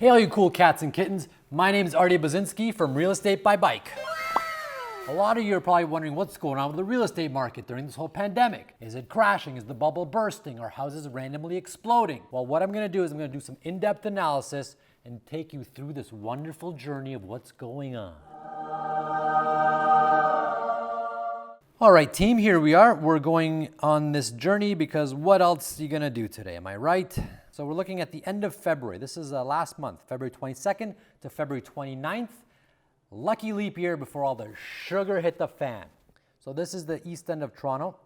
Hey all you cool cats and kittens, my name is Artie Bazinski from Real Estate by Bike. A lot of you are probably wondering what's going on with the real estate market during this whole pandemic. Is it crashing? Is the bubble bursting? Are houses randomly exploding? Well, what I'm gonna do is I'm gonna do some in-depth analysis and take you through this wonderful journey of what's going on. All right, team, here we are. We're going on this journey because what else are you gonna do today? Am I right? So we're looking at the end of February. This is last month, February 22nd to February 29th. Lucky leap year before all the sugar hit the fan. So this is the east end of Toronto.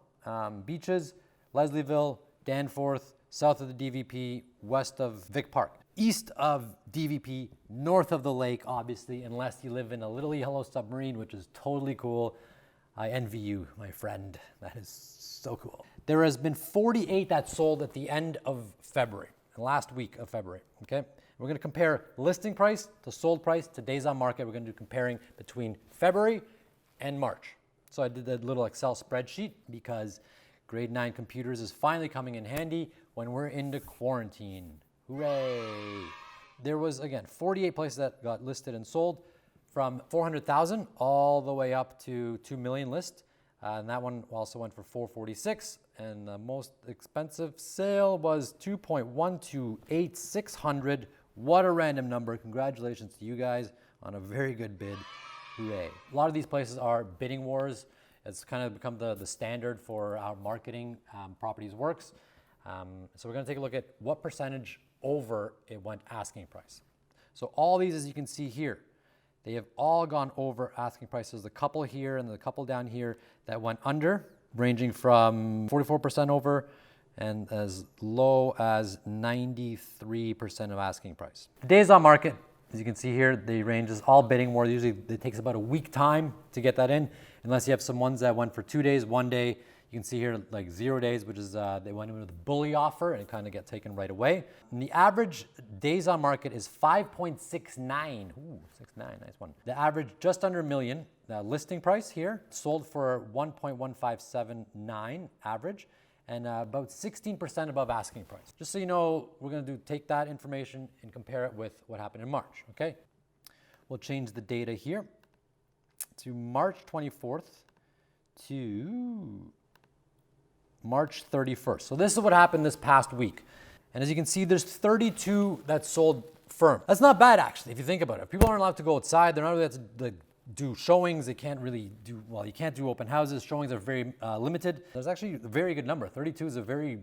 Beaches, Leslieville, Danforth, south of the DVP, west of Vic Park. East of DVP, north of the lake, obviously, unless you live in a little yellow submarine, which is totally cool. I envy you, my friend. That is so cool. There has been 48 that sold at the end of February, the last week of February, okay? We're gonna compare listing price to sold price to days on market. We're gonna do comparing between February and March. So I did that little Excel spreadsheet because grade 9 computers is finally coming in handy when we're into quarantine. Hooray! There was, again, 48 places that got listed and sold from 400,000 all the way up to 2 million list. And that one also went for 446. And the most expensive sale was 2.128600. What a random number. Congratulations to you guys on a very good bid. Hooray. A lot of these places are bidding wars. It's kind of become the standard for how marketing properties works. So we're going to take a look at what percentage over it went asking price. So all these, as you can see here, they have all gone over asking price. There's a couple here and a couple down here that went under, ranging from 44% over and as low as 93% of asking price. Days on market, as you can see here, the range is all bidding war. Usually it takes about a week time to get that in, unless you have some ones that went for 2 days, 1 day. You can see here like 0 days, which is they went in with a bully offer and it kind of get taken right away. And the average days on market is 5.69. Ooh, 69, nice one. The average just under a million. The listing price here sold for 1.1579 average and about 16% above asking price. Just so you know, we're going to take that information and compare it with what happened in March. Okay, we'll change the data here to March 24th to March 31st. So this is what happened this past week. And as you can see, there's 32 that sold firm. That's not bad, actually, if you think about it. If people aren't allowed to go outside, they're not allowed to do showings. They can't really do, well, you can't do open houses. Showings are very limited. There's actually a very good number. 32 is a very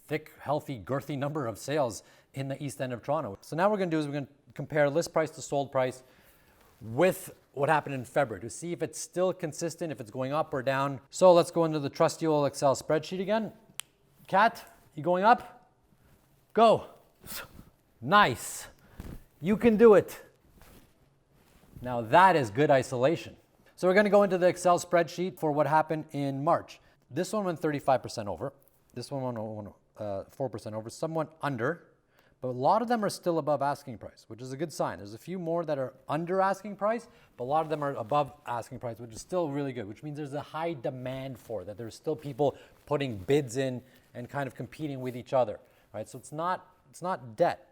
thick, healthy, girthy number of sales in the east end of Toronto. So now what we're gonna do is we're gonna compare list price to sold price with what happened in February to see if it's still consistent, if it's going up or down. So let's go into the trusty old Excel spreadsheet again. Kat, you going up? Go. Nice. You can do it. Now that is good isolation. So we're going to go into the Excel spreadsheet for what happened in March. This one went 35% over. This one went 4% over. Some went under. But a lot of them are still above asking price, which is a good sign. There's a few more that are under asking price, but a lot of them are above asking price, which is still really good, which means there's a high demand for it, that there's still people putting bids in and kind of competing with each other, right? So it's not debt.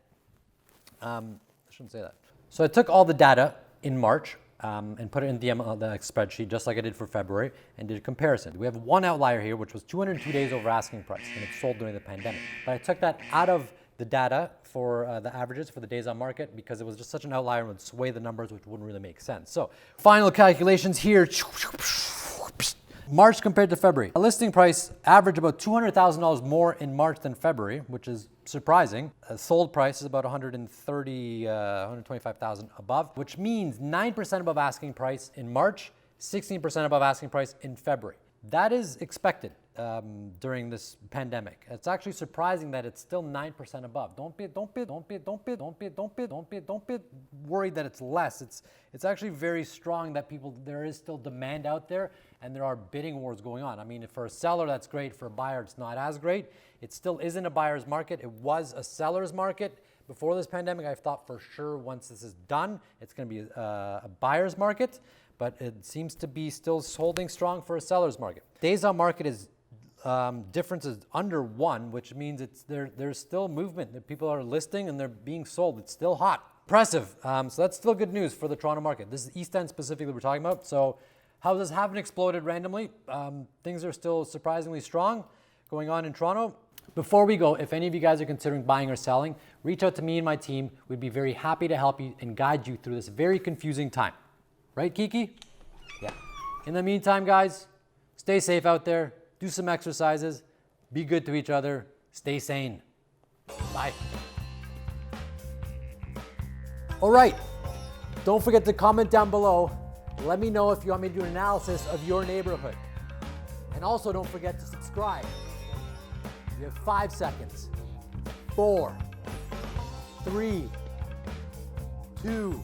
I shouldn't say that. So I took all the data in March and put it in the spreadsheet, just like I did for February, and did a comparison. We have one outlier here, which was 202 days over asking price, and it sold during the pandemic. But I took that out of the data for the averages for the days on market because it was just such an outlier and would sway the numbers, which wouldn't really make sense. So final calculations here. March compared to February. A listing price averaged about $200,000 more in March than February, which is surprising. A sold price is about 125,000 above, which means 9% above asking price in March, 16% above asking price in February. That is expected during this pandemic. It's actually surprising that it's still 9% above. Don't be worried that it's less. It's actually very strong that there is still demand out there and there are bidding wars going on. I mean, for a seller, that's great. For a buyer, it's not as great. It still isn't a buyer's market. It was a seller's market before this pandemic. I thought for sure once this is done, it's going to be a buyer's market. But it seems to be still holding strong for a seller's market. Days on market is difference is under 1, which means there's still movement. That people are listing and they're being sold. It's still hot. Impressive. So that's still good news for the Toronto market. This is East End specifically we're talking about. So houses haven't exploded randomly. Things are still surprisingly strong going on in Toronto. Before we go, if any of you guys are considering buying or selling, reach out to me and my team. We'd be very happy to help you and guide you through this very confusing time. Right, Kiki? Yeah. In the meantime, guys, stay safe out there. Do some exercises. Be good to each other. Stay sane. Bye. All right. Don't forget to comment down below. Let me know if you want me to do an analysis of your neighborhood. And also don't forget to subscribe. You have 5 seconds. 4, 3, 2,